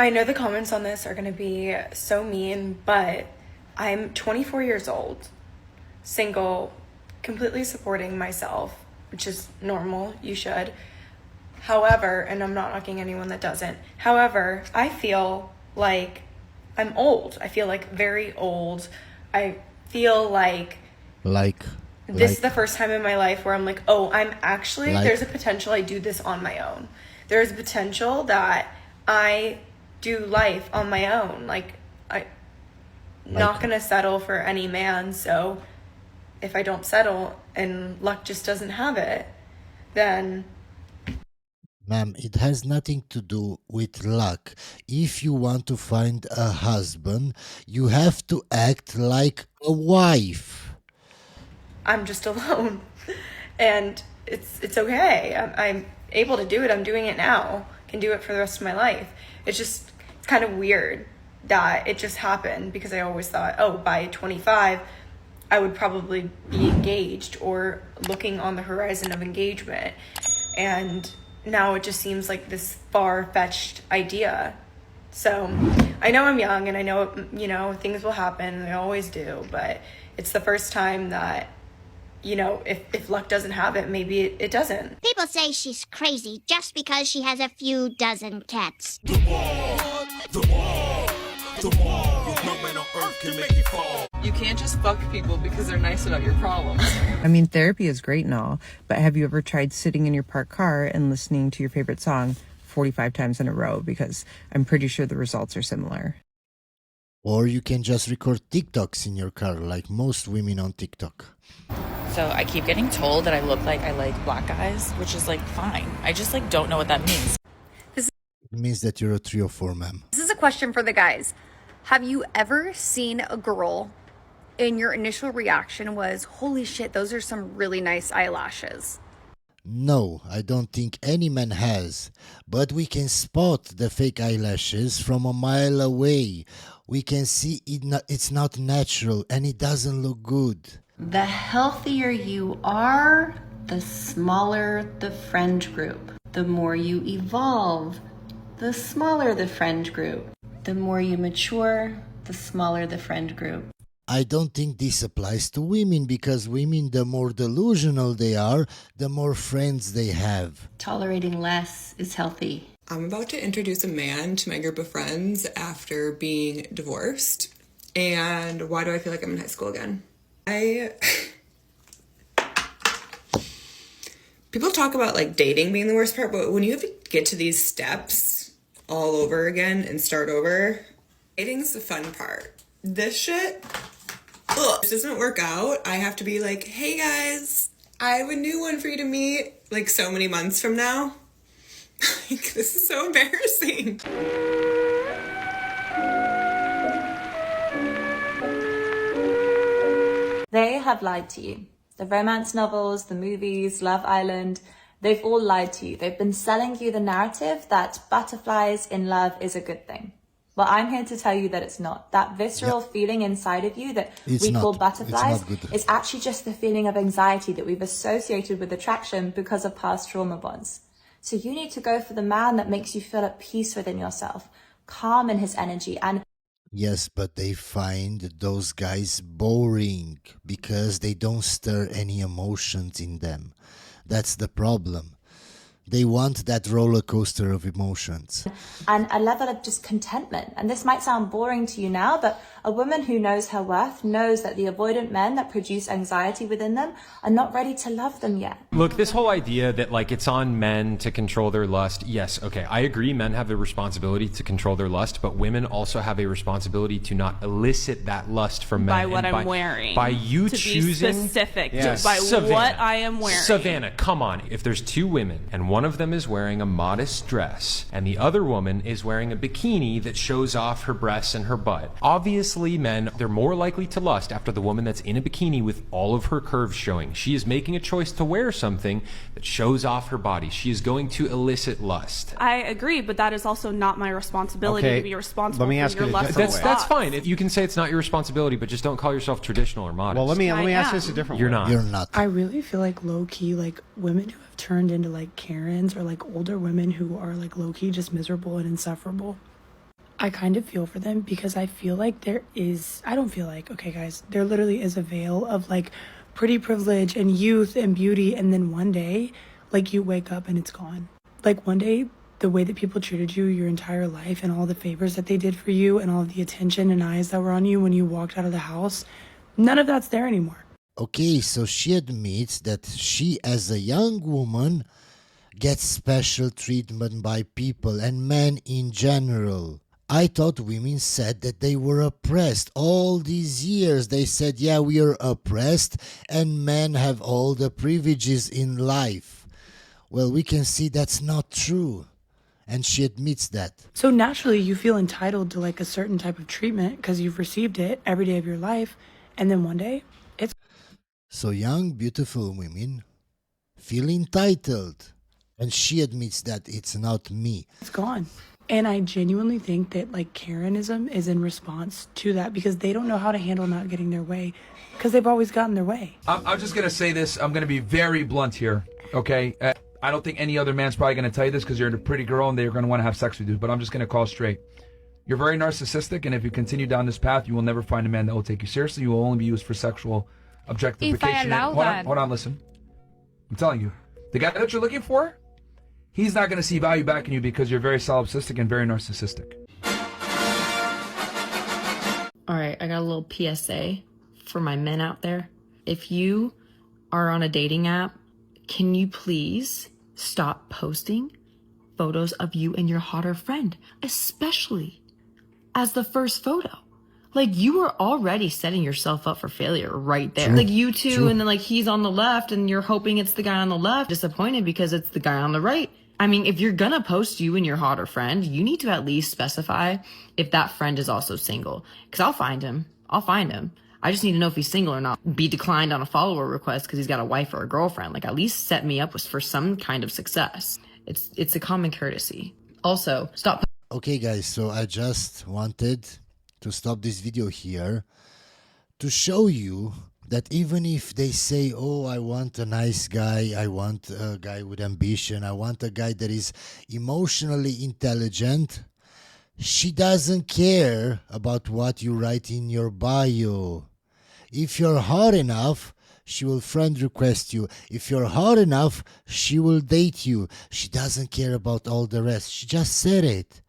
I know the comments on this are going to be so mean, but I'm 24 years old, single, completely supporting myself, which is normal. You should. However, and I'm not knocking anyone that doesn't. However, I feel like I'm old. I feel like very old. I feel like this is the first time in my life where I'm like, oh, I'm actually, there's a potential I do this on my own. There's a potential that I do life on my own. Like, I'm not going to settle for any man. So if I don't settle and luck just doesn't have it, then... Ma'am, it has nothing to do with luck. If you want to find a husband, you have to act like a wife. I'm just alone. And it's okay. I'm able to do it. I'm doing it now. I can do it for the rest of my life. It's kind of weird that it just happened, because I always thought, oh, by 25, I would probably be engaged or looking on the horizon of engagement. And now it just seems like this far-fetched idea. So I know I'm young, and I know, you know, things will happen, and they always do, but it's the first time that, you know, if luck doesn't have it, maybe it doesn't. People say she's crazy just because she has a few dozen cats. The wall. No man on earth can make it fall. You can't just fuck people because they're nice about your problems. I mean, therapy is great and all, but have you ever tried sitting in your parked car and listening to your favorite song 45 times in a row? Because I'm pretty sure the results are similar. Or you can just record TikToks in your car, like most women on TikTok. So I keep getting told that I look like I like black guys, which is like fine. I just like don't know what that means. It means that you're a 304, ma'am. This is a question for the guys. Have you ever seen a girl and your initial reaction was, holy shit, those are some really nice eyelashes? No, I don't think any man has. But we can spot the fake eyelashes from a mile away. We can see it's not natural and it doesn't look good. The healthier you are, the smaller the friend group. The more you evolve, the smaller the friend group. The more you mature, the smaller the friend group. I don't think this applies to women, because women, the more delusional they are, the more friends they have. Tolerating less is healthy. I'm about to introduce a man to my group of friends after being divorced. And why do I feel like I'm in high school again? People talk about like dating being the worst part, but when you have to get to these steps all over again and start over, dating's the fun part. This shit, ugh. This doesn't work out. I have to be like, hey guys, I have a new one for you to meet like so many months from now. Like, this is so embarrassing. They have lied to you. The romance novels, the movies, Love Island, they've all lied to you. They've been selling you the narrative that butterflies in love is a good thing. Well, I'm here to tell you that it's not. That visceral feeling inside of you that we call butterflies is actually just the feeling of anxiety that we've associated with attraction because of past trauma bonds. So you need to go for the man that makes you feel at peace within yourself, calm in his energy, and Yes, but they find those guys boring because they don't stir any emotions in them. That's the problem. They want that roller coaster of emotions. And a level of just contentment. And this might sound boring to you now, but a woman who knows her worth knows that the avoidant men that produce anxiety within them are not ready to love them yet. Look, this whole idea that like it's on men to control their lust. Yes, okay, I agree. Men have a responsibility to control their lust, but women also have a responsibility to not elicit that lust from men. By what I'm wearing. By you to choosing. Be specific. Yes. By Savannah, what I am wearing. Savannah, come on. If there's two women and one of them is wearing a modest dress and the other woman is wearing a bikini that shows off her breasts and her butt, obviously men, they're more likely to lust after the woman that's in a bikini with all of her curves showing. She is making a choice to wear something that shows off her body. She is going to elicit lust. I agree, but that is also not my responsibility to be responsible for your lust. That's fine. If you can say it's not your responsibility, but just don't call yourself traditional or modest. Well, let me ask this a different way. You're not. You're not. I really feel like low-key, like women who have turned into like Karens or like older women who are like low-key just miserable and insufferable. I kind of feel for them because I feel like I don't feel like, okay guys, there literally is a veil of like pretty privilege and youth and beauty, and then one day, like you wake up and it's gone. Like one day, the way that people treated you your entire life and all the favors that they did for you and all the attention and eyes that were on you when you walked out of the house, none of that's there anymore. Okay, so she admits that she, as a young woman, gets special treatment by people and men in general. I thought women said that they were oppressed. All these years they said, yeah, we are oppressed and men have all the privileges in life. Well, we can see that's not true. And she admits that. So naturally you feel entitled to like a certain type of treatment because you've received it every day of your life. And then one day it's... So young, beautiful women feel entitled. And she admits that it's not me. It's gone. And I genuinely think that like Karenism is in response to that because they don't know how to handle not getting their way because they've always gotten their way. I'm just going to say this. I'm going to be very blunt here, okay? I don't think any other man's probably going to tell you this because you're a pretty girl and they're going to want to have sex with you, but I'm just going to call straight. You're very narcissistic, and if you continue down this path, you will never find a man that will take you seriously. You will only be used for sexual objectification. If I allow that. Hold on, listen. I'm telling you. The guy that you're looking for, he's not going to see value back in you because you're very solipsistic and very narcissistic. All right, I got a little PSA for my men out there. If you are on a dating app, can you please stop posting photos of you and your hotter friend, especially as the first photo? Like, you are already setting yourself up for failure right there. True. Like, you two, True. And then like he's on the left and you're hoping it's the guy on the left. Disappointed because it's the guy on the right. I mean, if you're gonna post you and your hotter friend, you need to at least specify if that friend is also single. Because I'll find him. I just need to know if he's single or not. Be declined on a follower request because he's got a wife or a girlfriend. Like, at least set me up for some kind of success. It's a common courtesy. Also, stop. Okay, guys, so I just wanted to stop this video here to show you that even if they say, oh, I want a nice guy, I want a guy with ambition, I want a guy that is emotionally intelligent, she doesn't care about what you write in your bio. If you're hot enough, she will friend request you. If you're hot enough, she will date you. She doesn't care about all the rest. She just said it.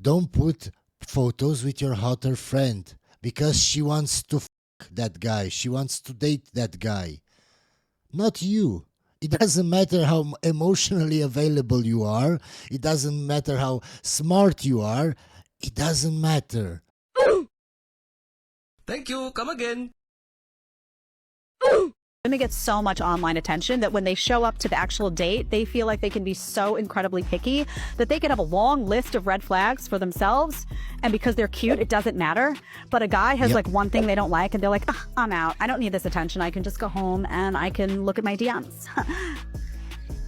Don't put photos with your hotter friend because she wants to that guy. She wants to date that guy. Not you. It doesn't matter how emotionally available you are. It doesn't matter how smart you are. It doesn't matter. Thank you. Come again. Women get so much online attention that when they show up to the actual date, they feel like they can be so incredibly picky that they can have a long list of red flags for themselves. And because they're cute, it doesn't matter. But a guy has like one thing they don't like and they're like, I'm out. I don't need this attention. I can just go home and I can look at my DMs.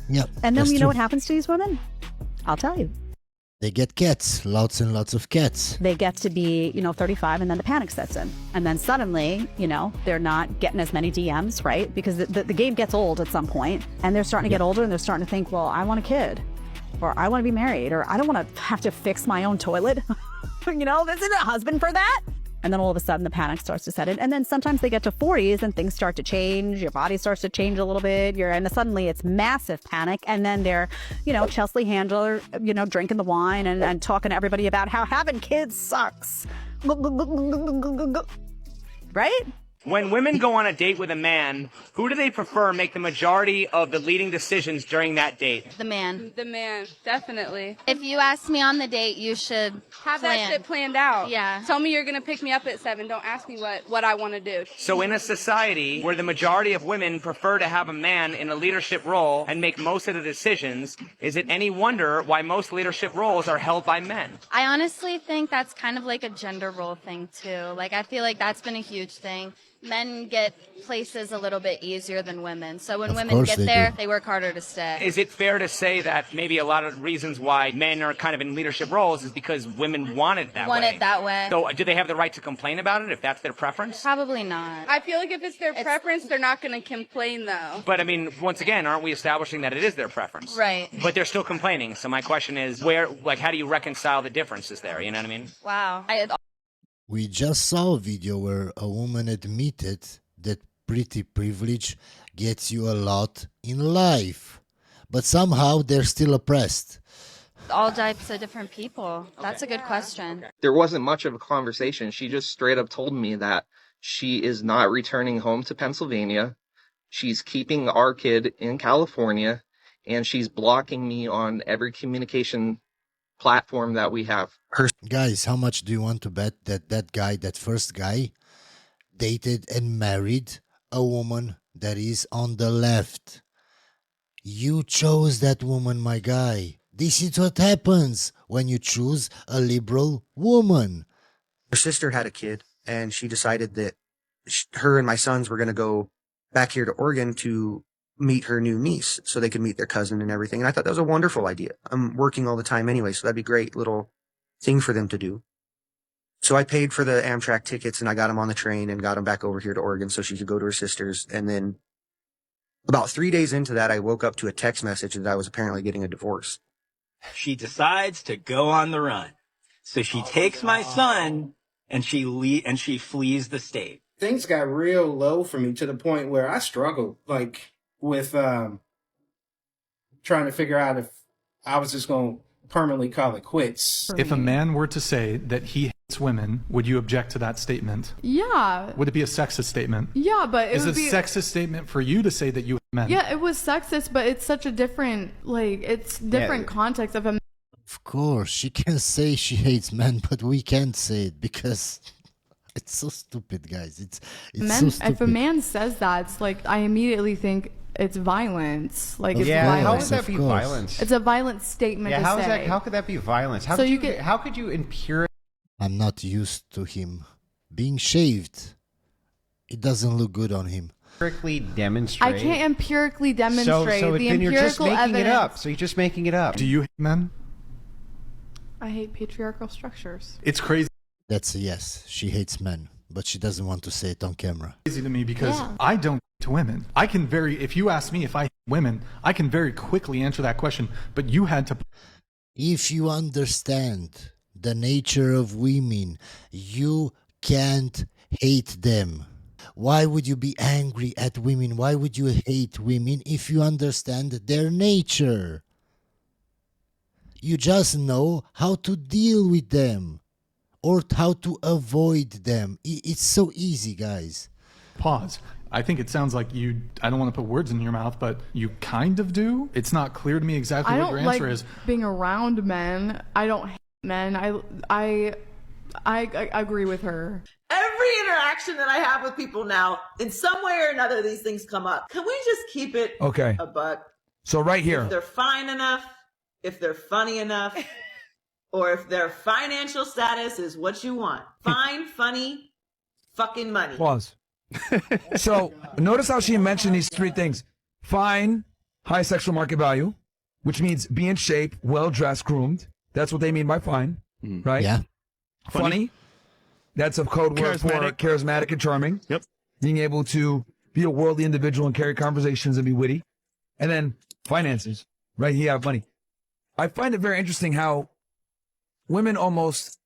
Yep. And then you know what happens to these women? I'll tell you. They get cats, lots and lots of cats. They get to be, 35 and then the panic sets in. And then suddenly, they're not getting as many DMs, right? Because the game gets old at some point and they're starting to get older and they're starting to think, well, I want a kid or I want to be married or I don't want to have to fix my own toilet. Isn't a husband for that? And then all of a sudden the panic starts to set in. And then sometimes they get to 40s and things start to change. Your body starts to change a little bit. And suddenly it's massive panic. And then they're, Chelsea Handler, drinking the wine and talking to everybody about how having kids sucks. Right? When women go on a date with a man, who do they prefer make the majority of the leading decisions during that date? The man. The man, definitely. If you ask me on the date, you should have that shit planned out. Yeah. Tell me you're gonna pick me up at 7. Don't ask me what I want to do. So in a society where the majority of women prefer to have a man in a leadership role and make most of the decisions, is it any wonder why most leadership roles are held by men? I honestly think that's kind of like a gender role thing too. Like, I feel like that's been a huge thing. men get places a little bit easier than women. So when Of women course get they there, do. they work harder to stay. Is it fair to say that maybe a lot of reasons why men are kind of in leadership roles is because women want it that Want way? it that way. So do they have the right to complain about it if that's their preference? Probably not. I feel like if it's their preference, they're not going to complain, though. But I mean, once again, aren't we establishing that it is their preference? Right. But they're still complaining. So my question is, how do you reconcile the differences there? You know what I mean? Wow. We just saw a video where a woman admitted that pretty privilege gets you a lot in life, but somehow they're still oppressed. All types of different people. That's a good question. There wasn't much of a conversation. She just straight up told me that she is not returning home to Pennsylvania. She's keeping our kid in California, and she's blocking me on every communication platform that we have. Guys, how much do you want to bet that that first guy, dated and married a woman that is on the left? You chose that woman, my guy. This is what happens when you choose a liberal woman. Her sister had a kid, and she decided that her and my sons were going to go back here to Oregon to meet her new niece so they could meet their cousin and everything. And I thought that was a wonderful idea. I'm working all the time anyway, so that'd be a great little thing for them to do. So I paid for the Amtrak tickets, and I got them on the train and got them back over here to Oregon so she could go to her sister's. And then about 3 days into that, I woke up to a text message that I was apparently getting a divorce. She decides to go on the run. So she takes my son and she flees the state. Things got real low for me to the point where I struggled with trying to figure out if I was just going to permanently call it quits. If a man were to say that he hates women, would you object to that statement? Yeah. Would it be a sexist statement? Yeah, but it is would it a sexist statement for you to say that you hate men? Yeah, it was sexist, but it's such a different, it's different context of a. Of course, she can say she hates men, but we can't say it because it's so stupid, guys. It's so stupid. If a man says that, it's like I immediately think it's violence. Like it's violence. How would that be violence? It's a violent statement to say. How could that be violence? How could you impure? I'm not used to him being shaved. It doesn't look good on him. Empirically demonstrate. I can't empirically demonstrate so the then empirical you're just making evidence. it up. So you're just making it up. Do you hate men? I hate patriarchal structures. It's crazy. That's a yes. She hates men, but she doesn't want to say it on camera. Crazy to me because I don't hate women. If you ask me if I hate women, I can very quickly answer that question, but you had to. If you understand the nature of women, you can't hate them. Why would you be angry at women? Why would you hate women if you understand their nature? You just know how to deal with them or how to avoid them. It's so easy, guys. Pause. I think it sounds like I don't want to put words in your mouth, but you kind of do. It's not clear to me exactly what your answer is. Being around men. I don't hate men. I agree with her. Every interaction that I have with people now, in some way or another, these things come up. Can we just keep it a buck? So right here. If they're fine enough, if they're funny enough, or if their financial status is what you want. Fine, funny, fucking money. Pause. So notice how she mentioned these three things. Fine, high sexual market value, which means be in shape, well-dressed, groomed. That's what they mean by fine, right? Yeah. Funny. That's a code word for charismatic and charming. Yep. Being able to be a worldly individual and carry conversations and be witty. And then finances, right? You have money. I find it very interesting how women almost...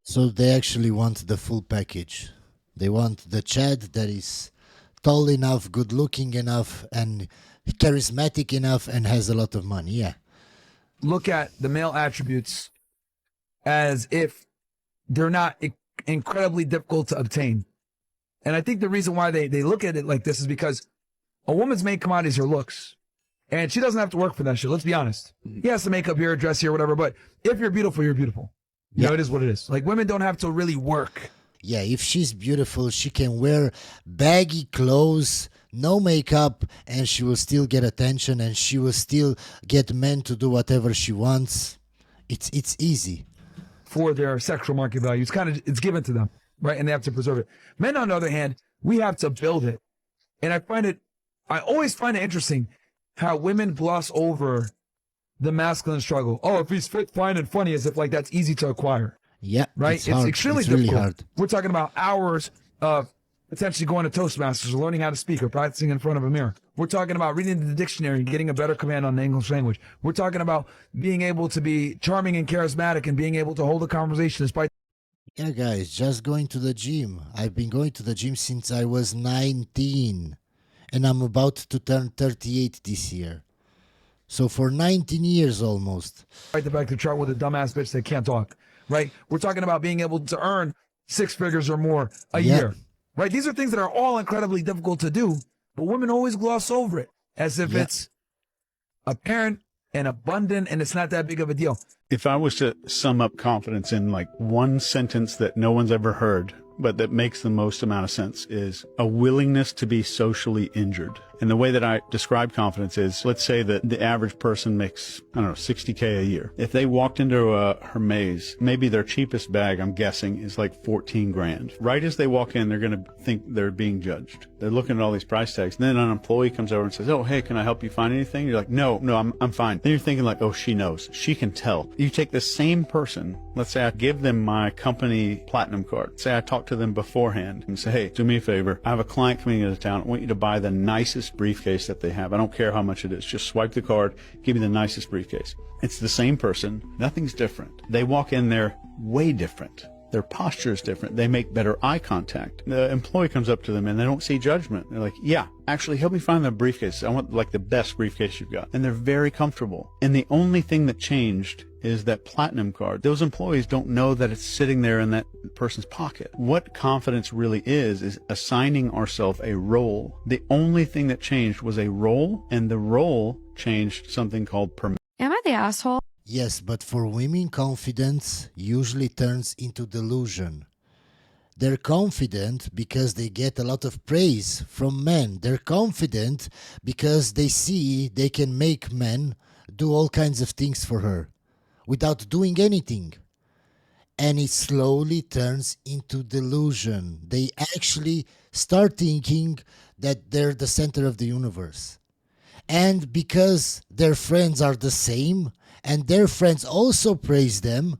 So they actually want the full package. They want the Chad that is tall enough, good looking enough, and charismatic enough, and has a lot of money. Yeah. Look at the male attributes as if they're not incredibly difficult to obtain. And I think the reason why they look at it like this is because a woman's main commodity is her looks. And she doesn't have to work for that shit. Let's be honest. Yes, the makeup here, dress here, whatever. But if you're beautiful, you're beautiful. You know, it is what it is. Like, women don't have to really work. Yeah, if she's beautiful, she can wear baggy clothes, no makeup, and she will still get attention, and she will still get men to do whatever she wants. It's easy. For their sexual market value. It's given to them, right? And they have to preserve it. Men, on the other hand, We have to build it. And I always find it interesting how women gloss over the masculine struggle. Oh, if he's fit, fine, and funny, as if like that's easy to acquire. Yeah, right? It's hard. Extremely it's really difficult. hard. We're talking about hours of potentially going to Toastmasters or learning how to speak or practicing in front of a mirror. We're talking about reading the dictionary and getting a better command on the English language. We're talking about being able to be charming and charismatic and being able to hold a conversation despite. Yeah, guys, just going to the gym. I've been going to the gym since I was 19, and I'm about to turn 38 this year. So for 19 years almost. Right the back to chart with a dumbass bitch that can't talk, right? We're talking about being able to earn 6 figures or more a year, right? These are things that are all incredibly difficult to do, but women always gloss over it as if it's apparent and abundant and it's not that big of a deal. If I was to sum up confidence in like one sentence that no one's ever heard, but that makes the most amount of sense, is a willingness to be socially injured. And the way that I describe confidence is, let's say that the average person makes, I don't know, 60K a year. If they walked into a Hermes, maybe their cheapest bag, I'm guessing, is like 14 grand. Right as they walk in, they're going to think they're being judged. They're looking at all these price tags. And then an employee comes over and says, oh, hey, can I help you find anything? You're like, no, I'm fine. Then you're thinking like, oh, she knows. She can tell. You take the same person, let's say I give them my company platinum card. Say I talk to them beforehand and say, hey, do me a favor. I have a client coming into town. I want you to buy the nicest briefcase that they have. I don't care how much it is. Just swipe the card, give me the nicest briefcase. It's the same person. Nothing's different. They walk in there way different. Their posture is different. They make better eye contact. The employee comes up to them and they don't see judgment. They're like, yeah, actually help me find the briefcase. I want like the best briefcase you've got. And they're very comfortable. And the only thing that changed is that platinum card. Those employees don't know that it's sitting there in that person's pocket. What confidence really is assigning ourselves a role. The only thing that changed was a role, and the role changed something called permission. Am I the asshole? Yes, but for women, confidence usually turns into delusion. They're confident because they get a lot of praise from men. They're confident because they see they can make men do all kinds of things for her without doing anything. And it slowly turns into delusion. They actually start thinking that they're the center of the universe. And because their friends are the same, and their friends also praise them,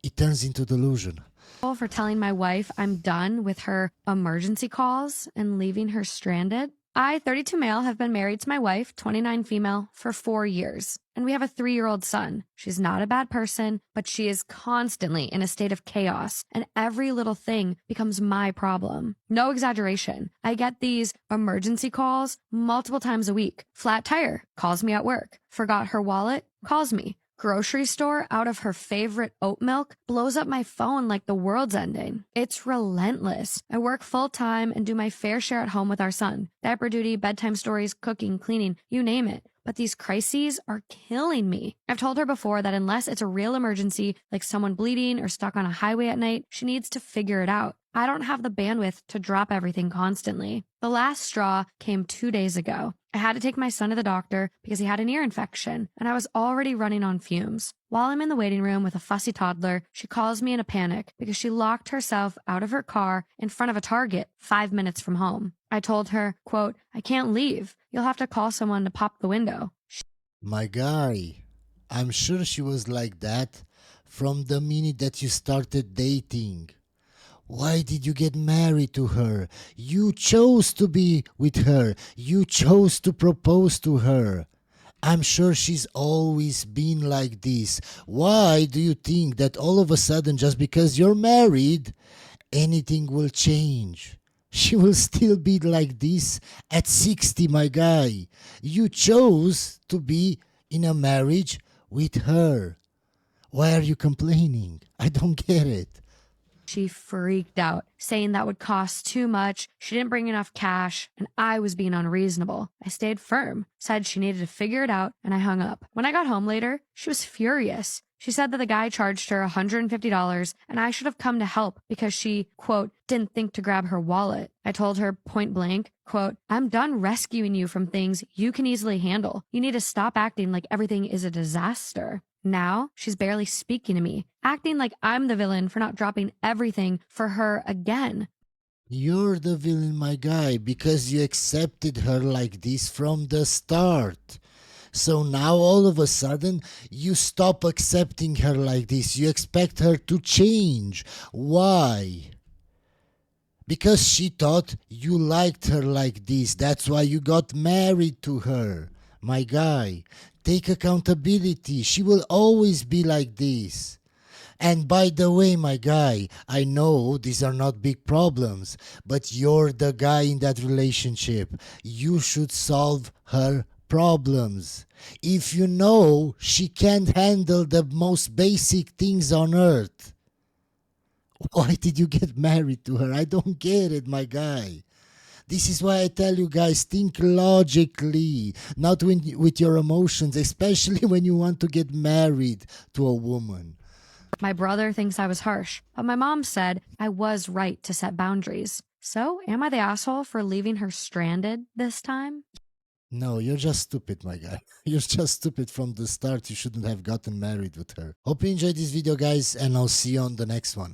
it turns into delusion. For telling my wife I'm done with her emergency calls and leaving her stranded. I, 32 male, have been married to my wife, 29 female, for 4 years. And we have a 3-year-old son. She's not a bad person, but she is constantly in a state of chaos. And every little thing becomes my problem. No exaggeration. I get these emergency calls multiple times a week. Flat tire, calls me at work. Forgot her wallet, calls me. Grocery store out of her favorite oat milk, blows up my phone like the world's ending. It's relentless. I work full time and do my fair share at home with our son. Diaper duty, bedtime stories, cooking, cleaning, you name it. But these crises are killing me. I've told her before that unless it's a real emergency, like someone bleeding or stuck on a highway at night, she needs to figure it out. I don't have the bandwidth to drop everything constantly. The last straw came 2 days ago. I had to take my son to the doctor because he had an ear infection, and I was already running on fumes. While I'm in the waiting room with a fussy toddler, she calls me in a panic because she locked herself out of her car in front of a Target 5 minutes from home. I told her, quote, I can't leave. You'll have to call someone to pop the window. My guy, I'm sure she was like that from the minute that you started dating. Why did you get married to her? You chose to be with her. You chose to propose to her. I'm sure she's always been like this. Why do you think that all of a sudden, just because you're married, anything will change? She will still be like this at 60, my guy. You chose to be in a marriage with her. Why are you complaining? I don't get it. She freaked out, saying that would cost too much, she didn't bring enough cash, and I was being unreasonable. I stayed firm, said she needed to figure it out, and I hung up. When I got home later, she was furious. She said that the guy charged her $150 and I should have come to help because she, quote, didn't think to grab her wallet. I told her point blank, quote, I'm done rescuing you from things you can easily handle. You need to stop acting like everything is a disaster. Now, she's barely speaking to me, acting like I'm the villain for not dropping everything for her again. You're the villain, my guy, because you accepted her like this from the start. So now all of a sudden you stop accepting her like this. You expect her to change. Why? Because she thought you liked her like this. That's why you got married to her. My guy, take accountability. She will always be like this. And by the way, my guy, I know these are not big problems, but you're the guy in that relationship. You should solve her problems. If you know she can't handle the most basic things on earth, why did you get married to her? I don't get it, my guy. This is why I tell you guys, think logically, not with your emotions, especially when you want to get married to a woman. My brother thinks I was harsh, but my mom said I was right to set boundaries. So, am I the asshole for leaving her stranded this time? No, you're just stupid, my guy. You're just stupid from the start. You shouldn't have gotten married with her. Hope you enjoyed this video, guys, and I'll see you on the next one.